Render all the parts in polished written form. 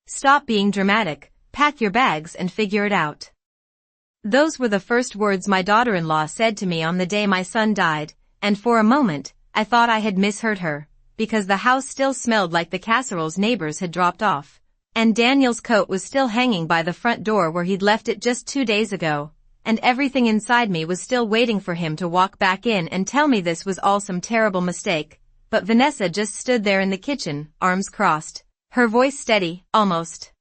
Stop being dramatic, pack your bags and figure it out. Those were the first words my daughter-in-law said to me on the day my son died, and for a moment, I thought I had misheard her, because the house still smelled like the casseroles neighbors had dropped off, and Daniel's coat was still hanging by the front door where he'd left it just 2 days ago, and everything inside me was still waiting for him to walk back in and tell me this was all some terrible mistake. But Vanessa just stood there in the kitchen, arms crossed, her voice steady, almost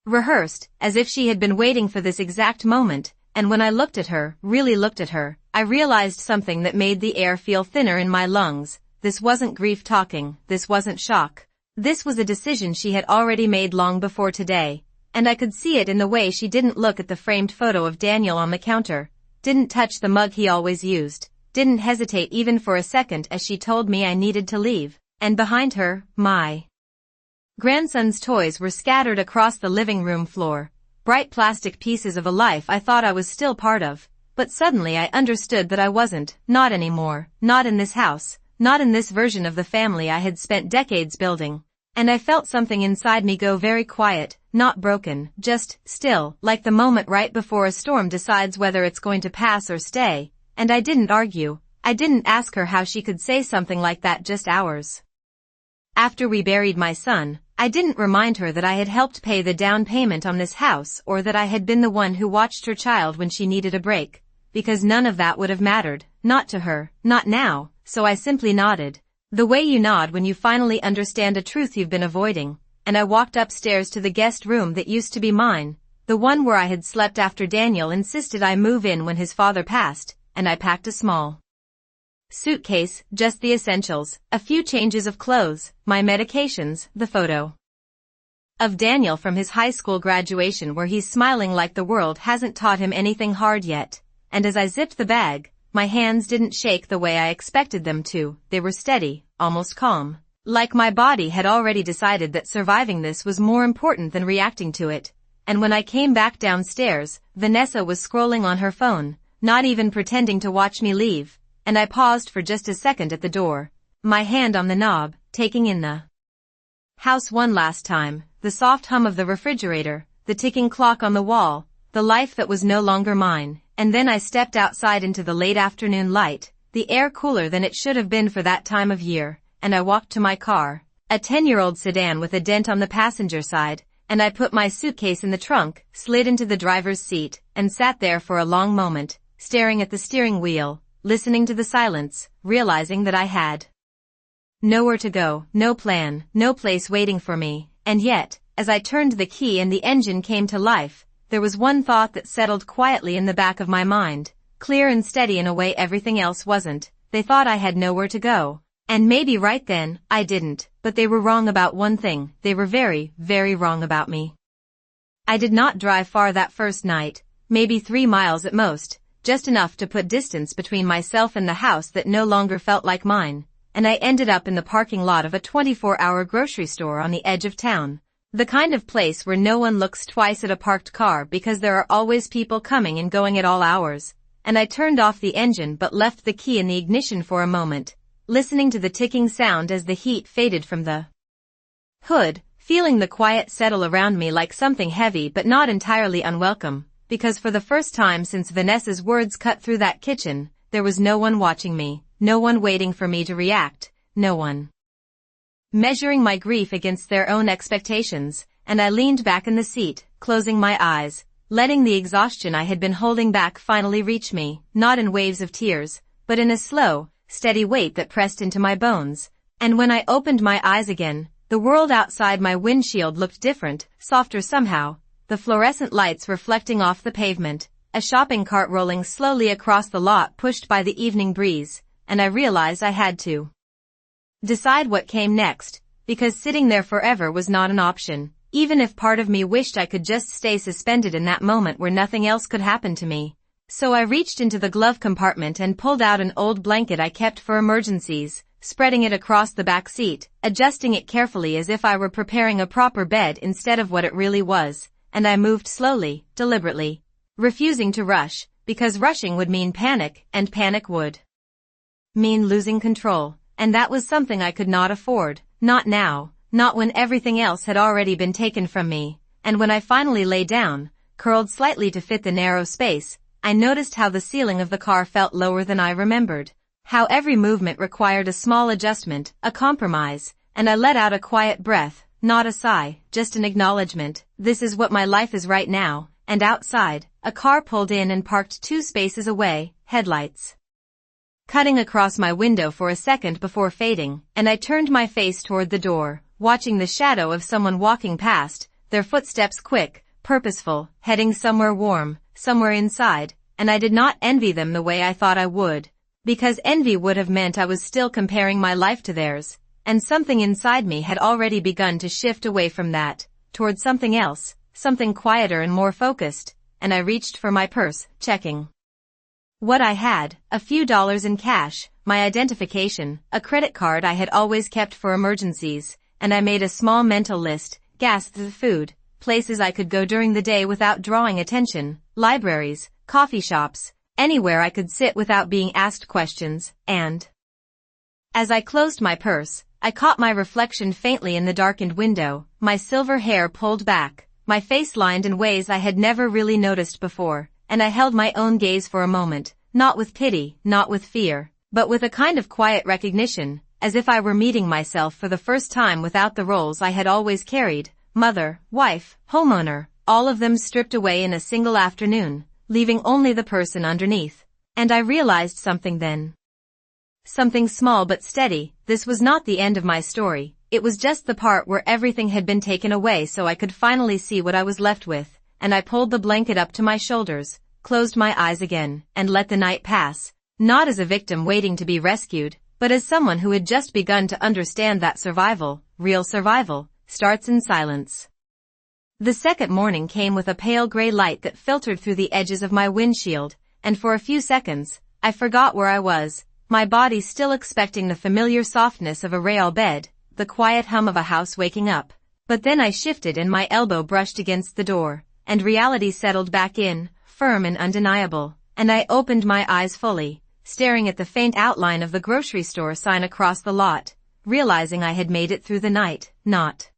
rehearsed, as if she had been waiting for this exact moment, and when I looked at her, really looked at her, I realized something that made the air feel thinner in my lungs. This wasn't grief talking, this wasn't shock. This was a decision she had already made long before today, and I could see it in the way she didn't look at the framed photo of Daniel on the counter, didn't touch the mug he always used, didn't hesitate even for a second as she told me I needed to leave, and behind her, my grandson's toys were scattered across the living room floor, bright plastic pieces of a life I thought I was still part of, but suddenly I understood that I wasn't, not anymore, not in this house, not in this version of the family I had spent decades building, and I felt something inside me go very quiet, not broken, just still, like the moment right before a storm decides whether it's going to pass or stay, and I didn't argue, I didn't ask her how she could say something like that just hours after we buried my son. I didn't remind her that I had helped pay the down payment on this house or that I had been the one who watched her child when she needed a break, because none of that would have mattered, not to her, not now, so I simply nodded, the way you nod when you finally understand a truth you've been avoiding, and I walked upstairs to the guest room that used to be mine, the one where I had slept after Daniel insisted I move in when his father passed, and I packed a small suitcase, just the essentials, a few changes of clothes, my medications, the photo of Daniel from his high school graduation where he's smiling like the world hasn't taught him anything hard yet, and as I zipped the bag, my hands didn't shake the way I expected them to, they were steady, almost calm, like my body had already decided that surviving this was more important than reacting to it, and when I came back downstairs, Vanessa was scrolling on her phone, not even pretending to watch me leave, and I paused for just a second at the door, my hand on the knob, taking in the house one last time, the soft hum of the refrigerator, the ticking clock on the wall, the life that was no longer mine, and then I stepped outside into the late afternoon light, the air cooler than it should have been for that time of year, and I walked to my car, a 10-year-old sedan with a dent on the passenger side, and I put my suitcase in the trunk, slid into the driver's seat, and sat there for a long moment, staring at the steering wheel, listening to the silence, realizing that I had nowhere to go, no plan, no place waiting for me, and yet, as I turned the key and the engine came to life, there was one thought that settled quietly in the back of my mind, clear and steady in a way everything else wasn't. They thought I had nowhere to go, and maybe right then, I didn't, but they were wrong about one thing, they were very, very wrong about me. I did not drive far that first night, maybe 3 miles at most, just enough to put distance between myself and the house that no longer felt like mine, and I ended up in the parking lot of a 24-hour grocery store on the edge of town. The kind of place where no one looks twice at a parked car because there are always people coming and going at all hours, and I turned off the engine but left the key in the ignition for a moment, listening to the ticking sound as the heat faded from the hood, feeling the quiet settle around me like something heavy but not entirely unwelcome. Because for the first time since Vanessa's words cut through that kitchen, there was no one watching me, no one waiting for me to react, no one measuring my grief against their own expectations, and I leaned back in the seat, closing my eyes, letting the exhaustion I had been holding back finally reach me, not in waves of tears, but in a slow, steady weight that pressed into my bones, and when I opened my eyes again, the world outside my windshield looked different, softer somehow, the fluorescent lights reflecting off the pavement, a shopping cart rolling slowly across the lot pushed by the evening breeze, and I realized I had to decide what came next, because sitting there forever was not an option, even if part of me wished I could just stay suspended in that moment where nothing else could happen to me. So I reached into the glove compartment and pulled out an old blanket I kept for emergencies, spreading it across the back seat, adjusting it carefully as if I were preparing a proper bed instead of what it really was, and I moved slowly, deliberately, refusing to rush, because rushing would mean panic, and panic would mean losing control, and that was something I could not afford, not now, not when everything else had already been taken from me, and when I finally lay down, curled slightly to fit the narrow space, I noticed how the ceiling of the car felt lower than I remembered, how every movement required a small adjustment, a compromise, and I let out a quiet breath, not a sigh, just an acknowledgement. This is what my life is right now. And outside, a car pulled in and parked 2 spaces away, headlights cutting across my window for a second before fading, and I turned my face toward the door, watching the shadow of someone walking past, their footsteps quick, purposeful, heading somewhere warm, somewhere inside, and I did not envy them the way I thought I would, because envy would have meant I was still comparing my life to theirs, and something inside me had already begun to shift away from that, toward something else, something quieter and more focused, and I reached for my purse, checking what I had, a few dollars in cash, my identification, a credit card I had always kept for emergencies, and I made a small mental list, gas, food, places I could go during the day without drawing attention, libraries, coffee shops, anywhere I could sit without being asked questions, and as I closed my purse, I caught my reflection faintly in the darkened window, my silver hair pulled back, my face lined in ways I had never really noticed before, and I held my own gaze for a moment, not with pity, not with fear, but with a kind of quiet recognition, as if I were meeting myself for the first time without the roles I had always carried, mother, wife, homeowner, all of them stripped away in a single afternoon, leaving only the person underneath. And I realized something then. Something small but steady. This was not the end of my story, it was just the part where everything had been taken away so I could finally see what I was left with. And I pulled the blanket up to my shoulders, closed my eyes again, and let the night pass, not as a victim waiting to be rescued, but as someone who had just begun to understand that survival, real survival, starts in silence. The second morning came with a pale gray light that filtered through the edges of my windshield, and for a few seconds, I forgot where I was, my body still expecting the familiar softness of a rail bed, the quiet hum of a house waking up. But then I shifted and my elbow brushed against the door, and reality settled back in, firm and undeniable, and I opened my eyes fully, staring at the faint outline of the grocery store sign across the lot, realizing I had made it through the night, not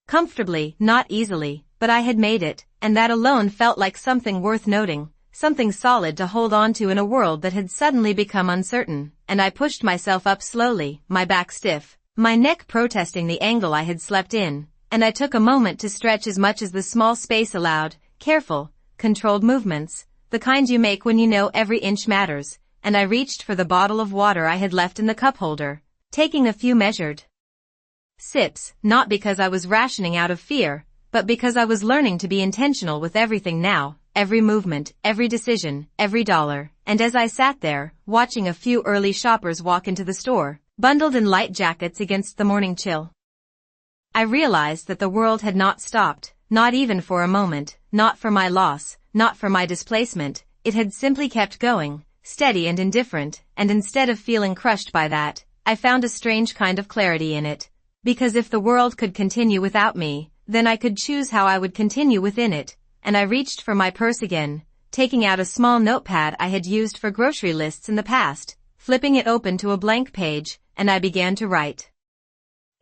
comfortably, not easily, but I had made it, and that alone felt like something worth noting, something solid to hold on to in a world that had suddenly become uncertain, and I pushed myself up slowly, my back stiff, my neck protesting the angle I had slept in, and I took a moment to stretch as much as the small space allowed, careful, controlled movements, the kind you make when you know every inch matters, and I reached for the bottle of water I had left in the cup holder, taking a few measured sips, not because I was rationing out of fear, but because I was learning to be intentional with everything now, every movement, every decision, every dollar, and as I sat there, watching a few early shoppers walk into the store, bundled in light jackets against the morning chill, I realized that the world had not stopped, not even for a moment, not for my loss, not for my displacement, it had simply kept going, steady and indifferent, and instead of feeling crushed by that, I found a strange kind of clarity in it. Because if the world could continue without me, then I could choose how I would continue within it, and I reached for my purse again, taking out a small notepad I had used for grocery lists in the past, flipping it open to a blank page, and I began to write.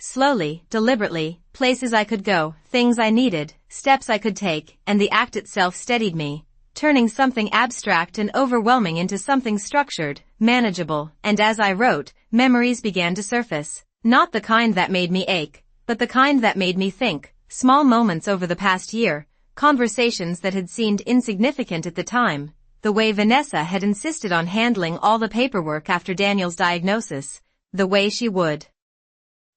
Slowly, deliberately, places I could go, things I needed, steps I could take, and the act itself steadied me, turning something abstract and overwhelming into something structured, manageable, and as I wrote, memories began to surface. Not the kind that made me ache, but the kind that made me think, small moments over the past year, conversations that had seemed insignificant at the time, the way Vanessa had insisted on handling all the paperwork after Daniel's diagnosis, the way she would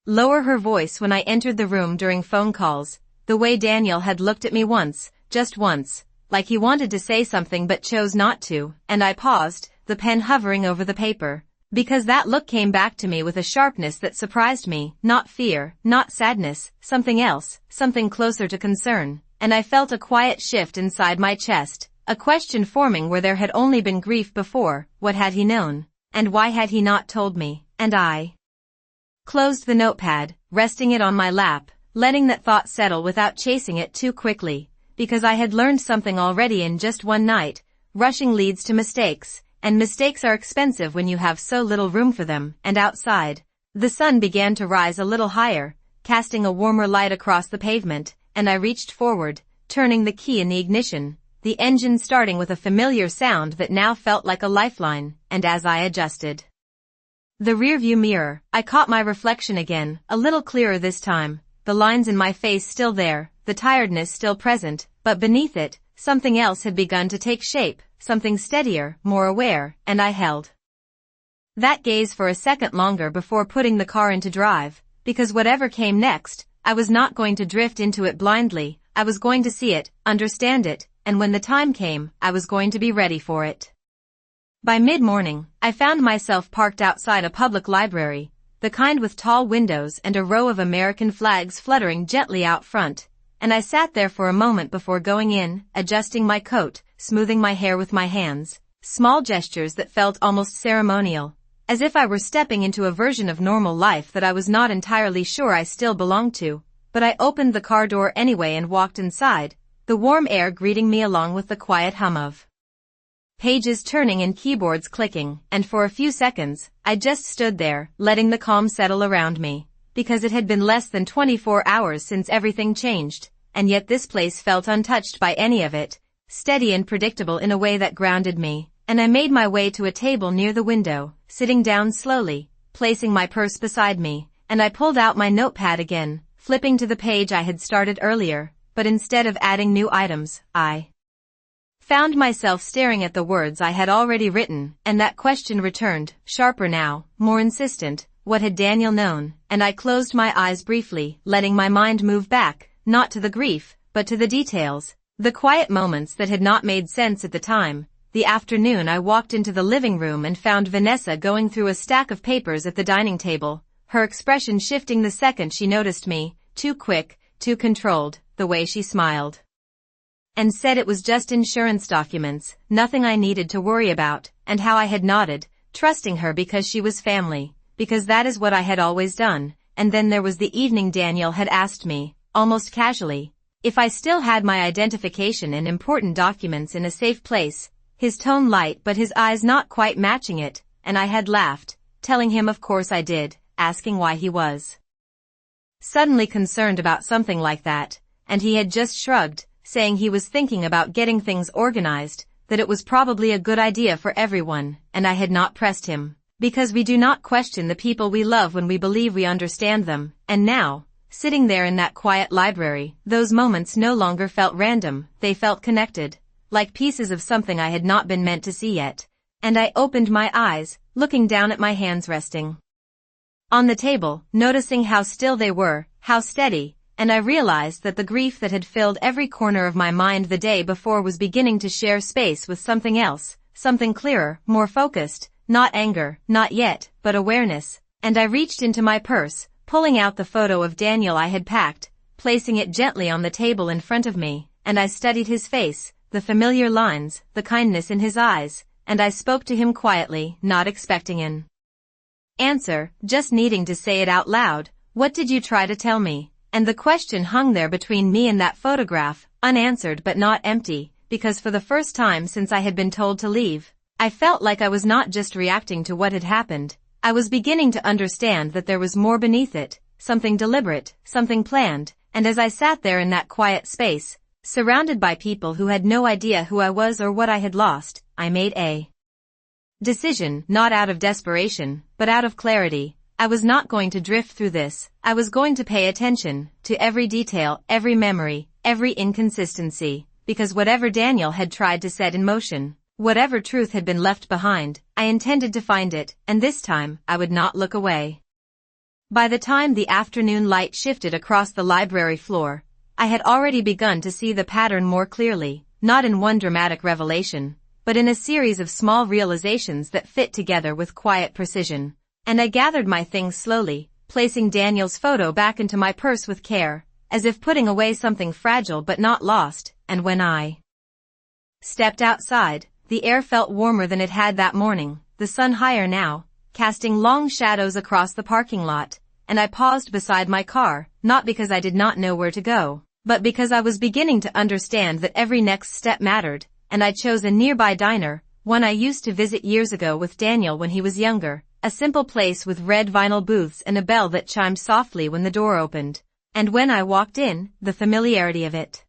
lower her voice when I entered the room during phone calls, the way Daniel had looked at me once, just once, like he wanted to say something but chose not to, and I paused, the pen hovering over the paper. Because that look came back to me with a sharpness that surprised me, not fear, not sadness, something else, something closer to concern, and I felt a quiet shift inside my chest, a question forming where there had only been grief before, what had he known, and why had he not told me, and I closed the notepad, resting it on my lap, letting that thought settle without chasing it too quickly, because I had learned something already in just one night, rushing leads to mistakes. And mistakes are expensive when you have so little room for them, and outside, the sun began to rise a little higher, casting a warmer light across the pavement, and I reached forward, turning the key in the ignition, the engine starting with a familiar sound that now felt like a lifeline, and as I adjusted the rearview mirror, I caught my reflection again, a little clearer this time, the lines in my face still there, the tiredness still present, but beneath it, something else had begun to take shape, something steadier, more aware, and I held that gaze for a second longer before putting the car into drive, because whatever came next, I was not going to drift into it blindly, I was going to see it, understand it, and when the time came, I was going to be ready for it. By mid-morning, I found myself parked outside a public library, the kind with tall windows and a row of American flags fluttering gently out front, and I sat there for a moment before going in, adjusting my coat, smoothing my hair with my hands, small gestures that felt almost ceremonial, as if I were stepping into a version of normal life that I was not entirely sure I still belonged to, but I opened the car door anyway and walked inside, the warm air greeting me along with the quiet hum of pages turning and keyboards clicking, and for a few seconds, I just stood there, letting the calm settle around me, because it had been less than 24 hours since everything changed, and yet this place felt untouched by any of it, steady and predictable in a way that grounded me, and I made my way to a table near the window, sitting down slowly, placing my purse beside me, and I pulled out my notepad again, flipping to the page I had started earlier, but instead of adding new items, I found myself staring at the words I had already written, and that question returned, sharper now, more insistent, what had Daniel known, and I closed my eyes briefly, letting my mind move back, not to the grief, but to the details, the quiet moments that had not made sense at the time. The afternoon I walked into the living room and found Vanessa going through a stack of papers at the dining table, her expression shifting the second she noticed me, too quick, too controlled, the way she smiled and said it was just insurance documents, nothing I needed to worry about, and how I had nodded, trusting her because she was family, because that is what I had always done. And then there was the evening Daniel had asked me, almost casually, if I still had my identification and important documents in a safe place, his tone light but his eyes not quite matching it, and I had laughed, telling him of course I did, asking why he was suddenly concerned about something like that, and he had just shrugged, saying he was thinking about getting things organized, that it was probably a good idea for everyone, and I had not pressed him, because we do not question the people we love when we believe we understand them, and now, sitting there in that quiet library, those moments no longer felt random, they felt connected, like pieces of something I had not been meant to see yet, and I opened my eyes, looking down at my hands resting on the table, noticing how still they were, how steady, and I realized that the grief that had filled every corner of my mind the day before was beginning to share space with something else, something clearer, more focused, not anger, not yet, but awareness, and I reached into my purse, pulling out the photo of Daniel I had packed, placing it gently on the table in front of me, and I studied his face, the familiar lines, the kindness in his eyes, and I spoke to him quietly, not expecting an answer, just needing to say it out loud. What did you try to tell me? And the question hung there between me and that photograph, unanswered but not empty, because for the first time since I had been told to leave, I felt like I was not just reacting to what had happened, I was beginning to understand that there was more beneath it, something deliberate, something planned, and as I sat there in that quiet space, surrounded by people who had no idea who I was or what I had lost, I made a decision, not out of desperation, but out of clarity. I was not going to drift through this, I was going to pay attention to every detail, every memory, every inconsistency, because whatever Daniel had tried to set in motion, whatever truth had been left behind, I intended to find it, and this time, I would not look away. By the time the afternoon light shifted across the library floor, I had already begun to see the pattern more clearly, not in one dramatic revelation, but in a series of small realizations that fit together with quiet precision. And I gathered my things slowly, placing Daniel's photo back into my purse with care, as if putting away something fragile but not lost, and when I stepped outside, the air felt warmer than it had that morning, the sun higher now, casting long shadows across the parking lot, and I paused beside my car, not because I did not know where to go, but because I was beginning to understand that every next step mattered, and I chose a nearby diner, one I used to visit years ago with Daniel when he was younger, a simple place with red vinyl booths and a bell that chimed softly when the door opened. And when I walked in, the familiarity of it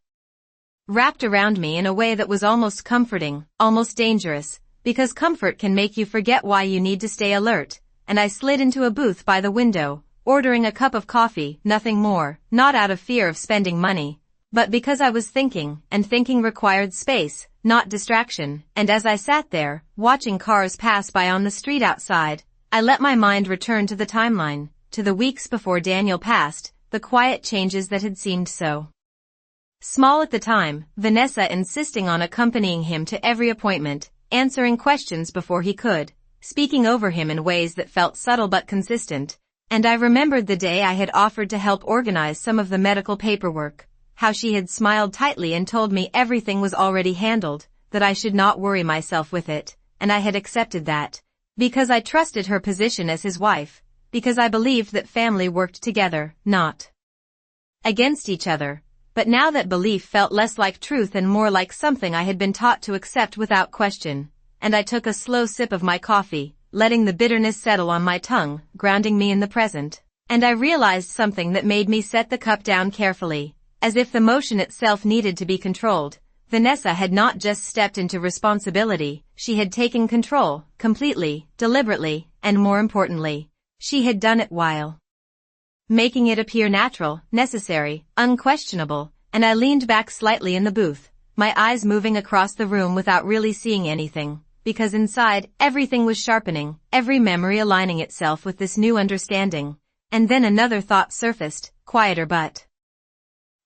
wrapped around me in a way that was almost comforting, almost dangerous, because comfort can make you forget why you need to stay alert, and I slid into a booth by the window, ordering a cup of coffee, nothing more, not out of fear of spending money, but because I was thinking, and thinking required space, not distraction, and as I sat there, watching cars pass by on the street outside, I let my mind return to the timeline, to the weeks before Daniel passed, the quiet changes that had seemed so small at the time, Vanessa insisting on accompanying him to every appointment, answering questions before he could, speaking over him in ways that felt subtle but consistent, and I remembered the day I had offered to help organize some of the medical paperwork, how she had smiled tightly and told me everything was already handled, that I should not worry myself with it, and I had accepted that, because I trusted her position as his wife, because I believed that family worked together, not against each other. But now that belief felt less like truth and more like something I had been taught to accept without question, and I took a slow sip of my coffee, letting the bitterness settle on my tongue, grounding me in the present. And I realized something that made me set the cup down carefully, as if the motion itself needed to be controlled. Vanessa had not just stepped into responsibility, she had taken control, completely, deliberately, and more importantly, she had done it while making it appear natural, necessary, unquestionable, and I leaned back slightly in the booth, my eyes moving across the room without really seeing anything, because inside, everything was sharpening, every memory aligning itself with this new understanding. And then another thought surfaced, quieter but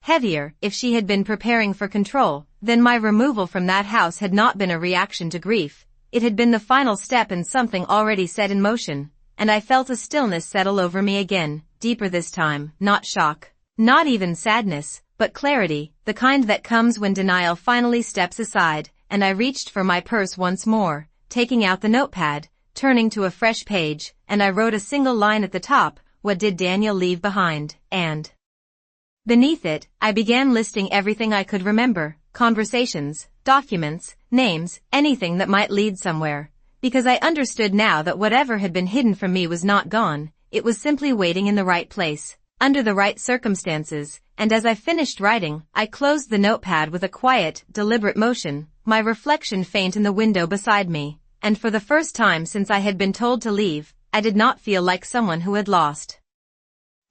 heavier. If she had been preparing for control, then my removal from that house had not been a reaction to grief, it had been the final step in something already set in motion, and I felt a stillness settle over me again, deeper this time, not shock, not even sadness, but clarity, the kind that comes when denial finally steps aside, and I reached for my purse once more, taking out the notepad, turning to a fresh page, and I wrote a single line at the top, what did Daniel leave behind, and beneath it, I began listing everything I could remember, conversations, documents, names, anything that might lead somewhere, because I understood now that whatever had been hidden from me was not gone, it was simply waiting in the right place, under the right circumstances, and as I finished writing, I closed the notepad with a quiet, deliberate motion, my reflection faint in the window beside me, and for the first time since I had been told to leave, I did not feel like someone who had lost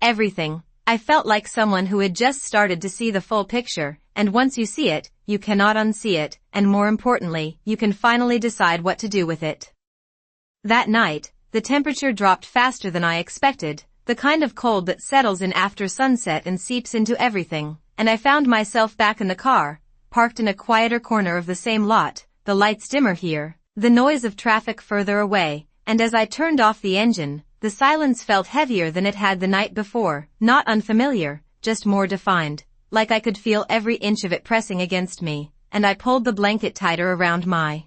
everything. I felt like someone who had just started to see the full picture, and once you see it, you cannot unsee it, and more importantly, you can finally decide what to do with it. That night, the temperature dropped faster than I expected, the kind of cold that settles in after sunset and seeps into everything, and I found myself back in the car, parked in a quieter corner of the same lot, the lights dimmer here, the noise of traffic further away, and as I turned off the engine, the silence felt heavier than it had the night before, not unfamiliar, just more defined, like I could feel every inch of it pressing against me, and I pulled the blanket tighter around my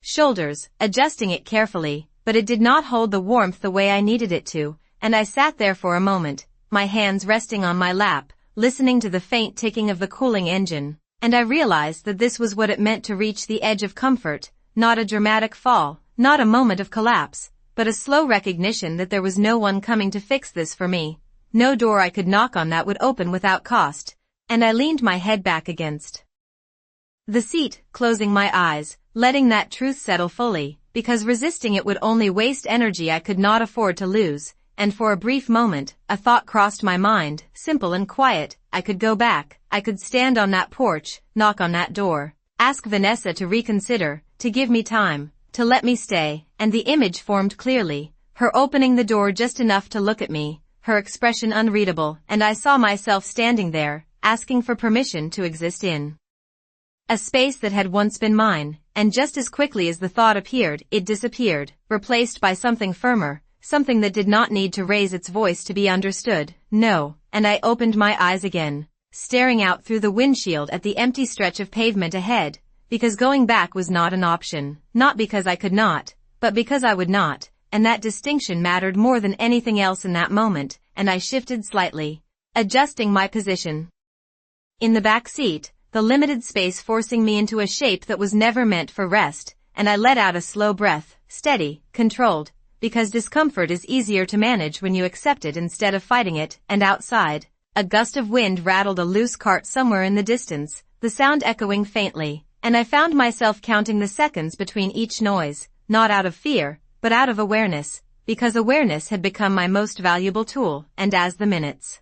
shoulders, adjusting it carefully, but it did not hold the warmth the way I needed it to, and I sat there for a moment, my hands resting on my lap, listening to the faint ticking of the cooling engine, and I realized that this was what it meant to reach the edge of comfort, not a dramatic fall, not a moment of collapse, but a slow recognition that there was no one coming to fix this for me, no door I could knock on that would open without cost, and I leaned my head back against the seat, closing my eyes, letting that truth settle fully, because resisting it would only waste energy I could not afford to lose, and for a brief moment, a thought crossed my mind, simple and quiet, I could go back, I could stand on that porch, knock on that door, ask Vanessa to reconsider, to give me time, to let me stay, and the image formed clearly, her opening the door just enough to look at me, her expression unreadable, and I saw myself standing there, asking for permission to exist in a space that had once been mine, and just as quickly as the thought appeared, it disappeared, replaced by something firmer, something that did not need to raise its voice to be understood, no, and I opened my eyes again, staring out through the windshield at the empty stretch of pavement ahead, because going back was not an option, not because I could not, but because I would not, and that distinction mattered more than anything else in that moment, and I shifted slightly, adjusting my position in the back seat, the limited space forcing me into a shape that was never meant for rest, and I let out a slow breath, steady, controlled, because discomfort is easier to manage when you accept it instead of fighting it, and outside, a gust of wind rattled a loose cart somewhere in the distance, the sound echoing faintly, and I found myself counting the seconds between each noise, not out of fear, but out of awareness, because awareness had become my most valuable tool, and as the minutes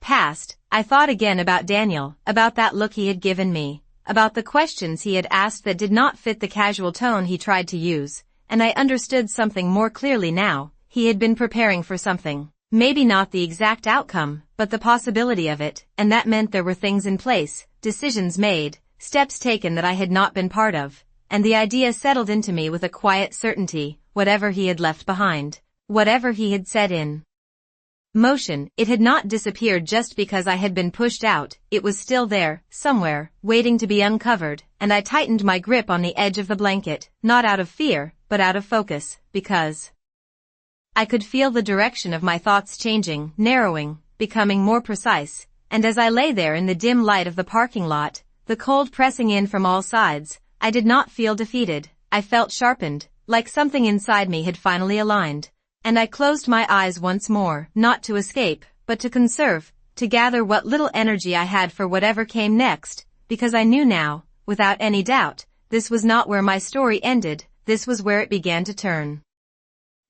passed, I thought again about Daniel, about that look he had given me, about the questions he had asked that did not fit the casual tone he tried to use, and I understood something more clearly now. He had been preparing for something, maybe not the exact outcome, but the possibility of it, and that meant there were things in place, decisions made, steps taken that I had not been part of, and the idea settled into me with a quiet certainty. Whatever he had left behind, whatever he had set in motion, it had not disappeared just because I had been pushed out. It was still there, somewhere, waiting to be uncovered, and I tightened my grip on the edge of the blanket, not out of fear, but out of focus, because I could feel the direction of my thoughts changing, narrowing, becoming more precise, and as I lay there in the dim light of the parking lot, the cold pressing in from all sides, I did not feel defeated. I felt sharpened, like something inside me had finally aligned, and I closed my eyes once more, not to escape, but to conserve, to gather what little energy I had for whatever came next, because I knew now, without any doubt, this was not where my story ended, this was where it began to turn.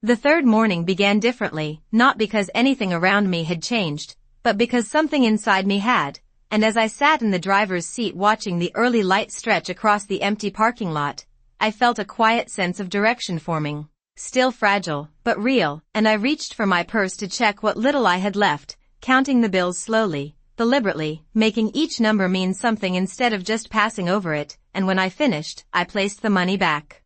The third morning began differently, not because anything around me had changed, but because something inside me had, and as I sat in the driver's seat watching the early light stretch across the empty parking lot, I felt a quiet sense of direction forming, still fragile, but real, and I reached for my purse to check what little I had left, counting the bills slowly, deliberately, making each number mean something instead of just passing over it, and when I finished, I placed the money back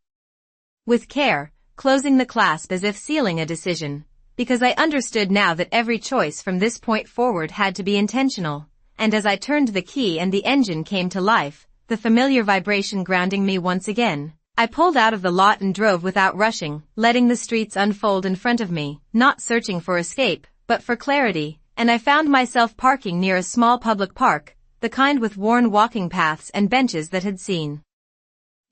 with care, closing the clasp as if sealing a decision, because I understood now that every choice from this point forward had to be intentional, and as I turned the key and the engine came to life, the familiar vibration grounding me once again, I pulled out of the lot and drove without rushing, letting the streets unfold in front of me, not searching for escape, but for clarity, and I found myself parking near a small public park, the kind with worn walking paths and benches that had seen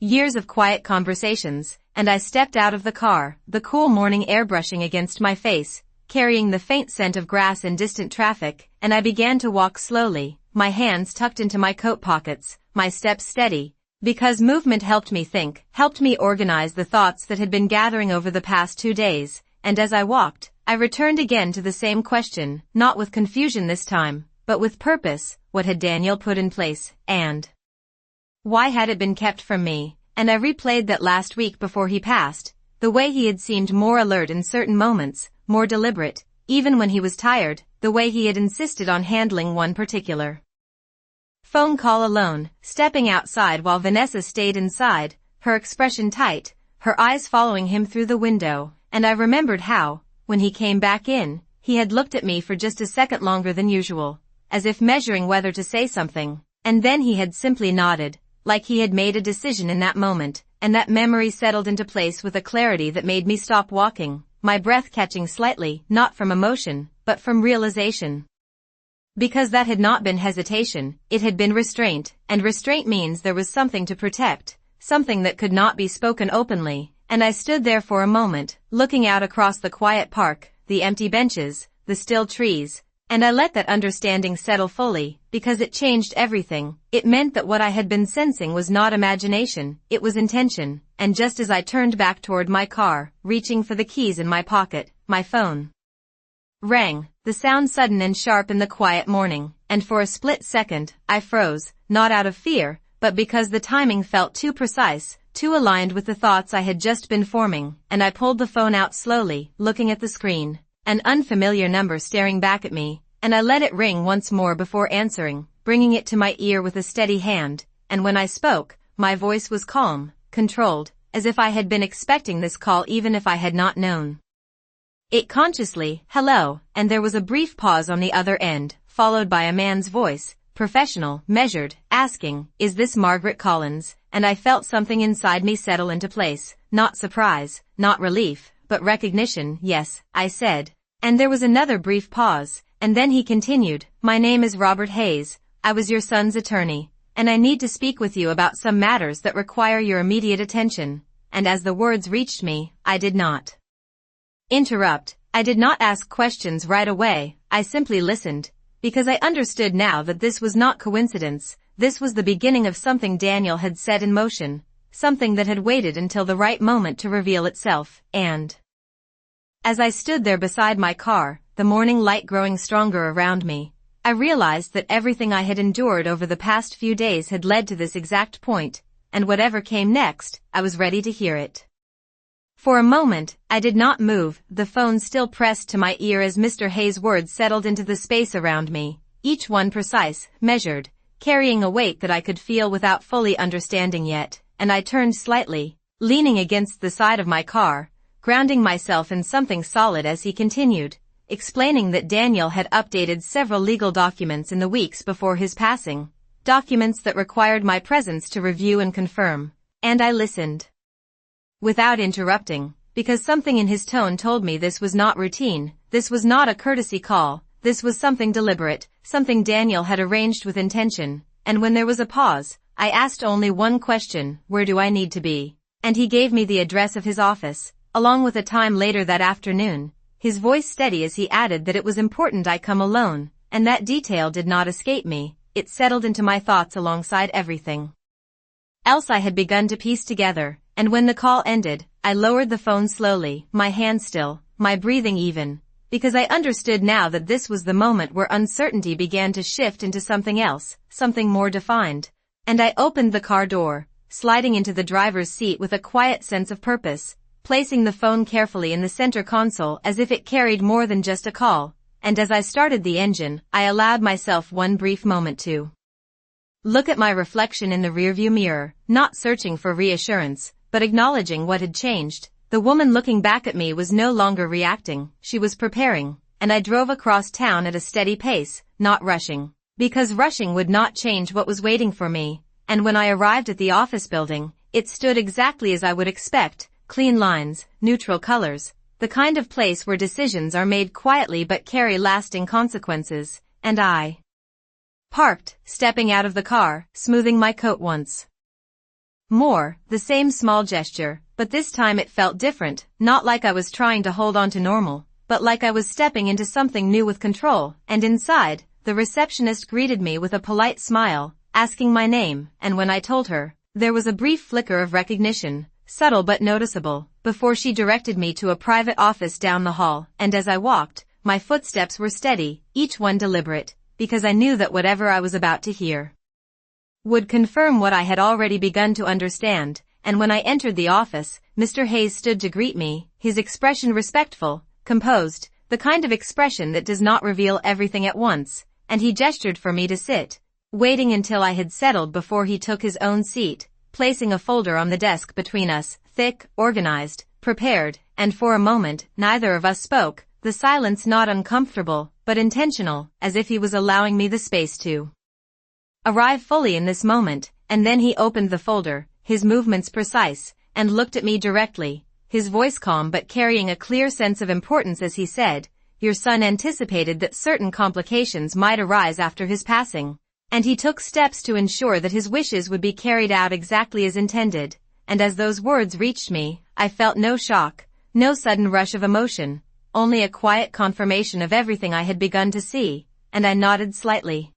years of quiet conversations, and I stepped out of the car, the cool morning air brushing against my face, carrying the faint scent of grass and distant traffic, and I began to walk slowly, my hands tucked into my coat pockets, my steps steady, because movement helped me think, helped me organize the thoughts that had been gathering over the past 2 days, and as I walked, I returned again to the same question, not with confusion this time, but with purpose. What had Daniel put in place, and why had it been kept from me? And I replayed that last week before he passed, the way he had seemed more alert in certain moments, more deliberate, even when he was tired, the way he had insisted on handling one particular phone call alone, stepping outside while Vanessa stayed inside, her expression tight, her eyes following him through the window, and I remembered how, when he came back in, he had looked at me for just a second longer than usual, as if measuring whether to say something, and then he had simply nodded, like he had made a decision in that moment, and that memory settled into place with a clarity that made me stop walking, my breath catching slightly, not from emotion, but from realization. Because that had not been hesitation, it had been restraint, and restraint means there was something to protect, something that could not be spoken openly, and I stood there for a moment, looking out across the quiet park, the empty benches, the still trees, and I let that understanding settle fully, because it changed everything. It meant that what I had been sensing was not imagination, it was intention, and just as I turned back toward my car, reaching for the keys in my pocket, my phone rang, the sound sudden and sharp in the quiet morning, and for a split second, I froze, not out of fear, but because the timing felt too precise, too aligned with the thoughts I had just been forming, and I pulled the phone out slowly, looking at the screen, an unfamiliar number staring back at me, and I let it ring once more before answering, bringing it to my ear with a steady hand, and when I spoke, my voice was calm, controlled, as if I had been expecting this call even if I had not known it consciously. Hello, and there was a brief pause on the other end, followed by a man's voice, professional, measured, asking, "Is this Margaret Collins?" And I felt something inside me settle into place, not surprise, not relief, but recognition. "Yes," I said. And there was another brief pause, and then he continued, "My name is Robert Hayes, I was your son's attorney, and I need to speak with you about some matters that require your immediate attention." And as the words reached me, I did not interrupt. I did not ask questions right away, I simply listened, because I understood now that this was not coincidence, this was the beginning of something Daniel had set in motion, something that had waited until the right moment to reveal itself, and as I stood there beside my car, the morning light growing stronger around me, I realized that everything I had endured over the past few days had led to this exact point, and whatever came next, I was ready to hear it. For a moment, I did not move, the phone still pressed to my ear as Mr. Hayes' words settled into the space around me, each one precise, measured, carrying a weight that I could feel without fully understanding yet, and I turned slightly, leaning against the side of my car, grounding myself in something solid as he continued, explaining that Daniel had updated several legal documents in the weeks before his passing, documents that required my presence to review and confirm, and I listened without interrupting, because something in his tone told me this was not routine, this was not a courtesy call, this was something deliberate, something Daniel had arranged with intention, and when there was a pause, I asked only one question, where do I need to be? And he gave me the address of his office, along with a time later that afternoon, his voice steady as he added that it was important I come alone, and that detail did not escape me, it settled into my thoughts alongside everything else I had begun to piece together, and when the call ended, I lowered the phone slowly, my hand still, my breathing even, because I understood now that this was the moment where uncertainty began to shift into something else, something more defined, and I opened the car door, sliding into the driver's seat with a quiet sense of purpose, placing the phone carefully in the center console as if it carried more than just a call, and as I started the engine, I allowed myself one brief moment to look at my reflection in the rearview mirror, not searching for reassurance, but acknowledging what had changed. The woman looking back at me was no longer reacting, she was preparing, and I drove across town at a steady pace, not rushing, because rushing would not change what was waiting for me, and when I arrived at the office building, it stood exactly as I would expect, clean lines, neutral colors, the kind of place where decisions are made quietly but carry lasting consequences, and I parked, stepping out of the car, smoothing my coat once more, the same small gesture, but this time it felt different, not like I was trying to hold on to normal, but like I was stepping into something new with control, and inside, the receptionist greeted me with a polite smile, asking my name, and when I told her, there was a brief flicker of recognition, subtle but noticeable, before she directed me to a private office down the hall, and as I walked, my footsteps were steady, each one deliberate, because I knew that whatever I was about to hear would confirm what I had already begun to understand, and when I entered the office, Mr. Hayes stood to greet me, his expression respectful, composed, the kind of expression that does not reveal everything at once, and he gestured for me to sit, waiting until I had settled before he took his own seat, placing a folder on the desk between us, thick, organized, prepared, and for a moment, neither of us spoke, the silence not uncomfortable, but intentional, as if he was allowing me the space to arrive fully in this moment, and then he opened the folder, his movements precise, and looked at me directly, his voice calm but carrying a clear sense of importance as he said, "Your son anticipated that certain complications might arise after his passing, and he took steps to ensure that his wishes would be carried out exactly as intended," and as those words reached me, I felt no shock, no sudden rush of emotion, only a quiet confirmation of everything I had begun to see, and I nodded slightly.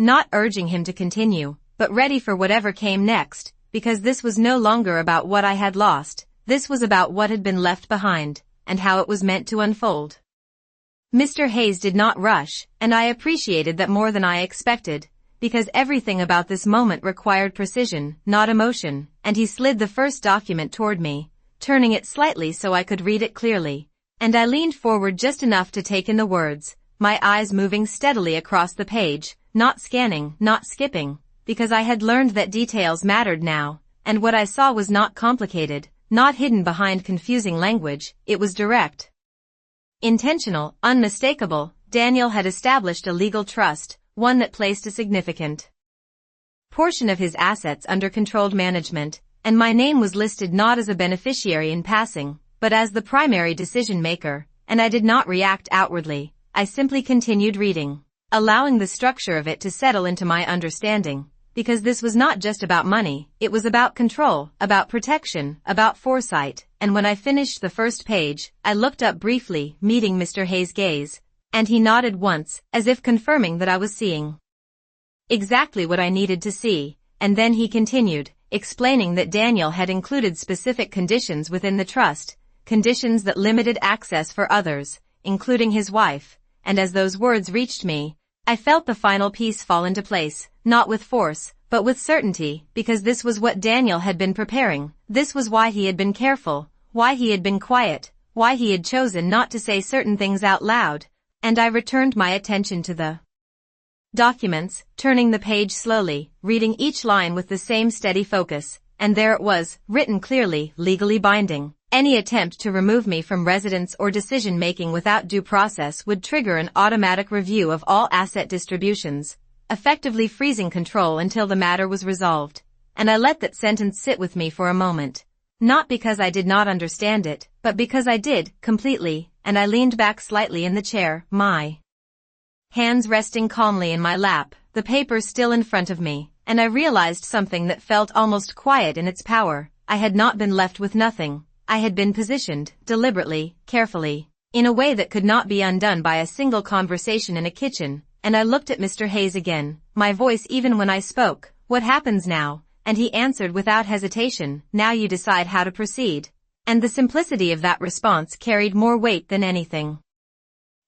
Not urging him to continue, but ready for whatever came next, because this was no longer about what I had lost, this was about what had been left behind, and how it was meant to unfold. Mr. Hayes did not rush, and I appreciated that more than I expected, because everything about this moment required precision, not emotion, and he slid the first document toward me, turning it slightly so I could read it clearly, and I leaned forward just enough to take in the words, my eyes moving steadily across the page, not scanning, not skipping, because I had learned that details mattered now, and what I saw was not complicated, not hidden behind confusing language, it was direct, intentional, unmistakable. Daniel had established a legal trust, one that placed a significant portion of his assets under controlled management, and my name was listed not as a beneficiary in passing, but as the primary decision maker, and I did not react outwardly, I simply continued reading, allowing the structure of it to settle into my understanding, because this was not just about money, it was about control, about protection, about foresight, and when I finished the first page, I looked up briefly, meeting Mr. Hayes' gaze, and he nodded once, as if confirming that I was seeing exactly what I needed to see, and then he continued, explaining that Daniel had included specific conditions within the trust, conditions that limited access for others, including his wife, and as those words reached me, I felt the final piece fall into place, not with force, but with certainty, because this was what Daniel had been preparing. This was why he had been careful, why he had been quiet, why he had chosen not to say certain things out loud, and I returned my attention to the documents, turning the page slowly, reading each line with the same steady focus, and there it was, written clearly, legally binding. Any attempt to remove me from residence or decision-making without due process would trigger an automatic review of all asset distributions, effectively freezing control until the matter was resolved. And I let that sentence sit with me for a moment. Not because I did not understand it, but because I did, completely, and I leaned back slightly in the chair, my hands resting calmly in my lap, the papers still in front of me, and I realized something that felt almost quiet in its power. I had not been left with nothing. I had been positioned, deliberately, carefully, in a way that could not be undone by a single conversation in a kitchen, and I looked at Mr. Hayes again, my voice even when I spoke, "What happens now?" And he answered without hesitation, "Now you decide how to proceed." And the simplicity of that response carried more weight than anything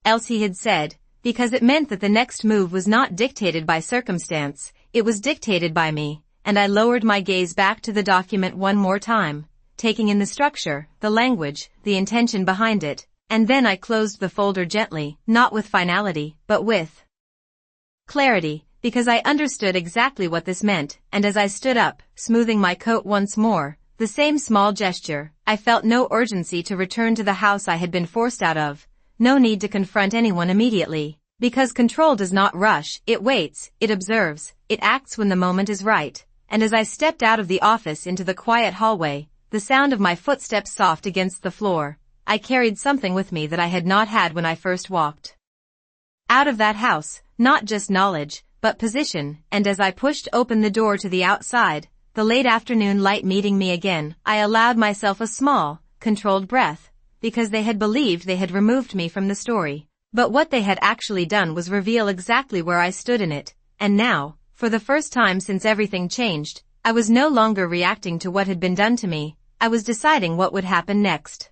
else he had said, because it meant that the next move was not dictated by circumstance, it was dictated by me, and I lowered my gaze back to the document one more time, taking in the structure, the language, the intention behind it, and then I closed the folder gently, not with finality, but with clarity, because I understood exactly what this meant, and as I stood up, smoothing my coat once more, the same small gesture, I felt no urgency to return to the house I had been forced out of, no need to confront anyone immediately, because control does not rush, it waits, it observes, it acts when the moment is right, and as I stepped out of the office into the quiet hallway, the sound of my footsteps soft against the floor, I carried something with me that I had not had when I first walked out of that house, not just knowledge, but position, and as I pushed open the door to the outside, the late afternoon light meeting me again, I allowed myself a small, controlled breath, because they had believed they had removed me from the story, but what they had actually done was reveal exactly where I stood in it, and now, for the first time since everything changed, I was no longer reacting to what had been done to me, I was deciding what would happen next.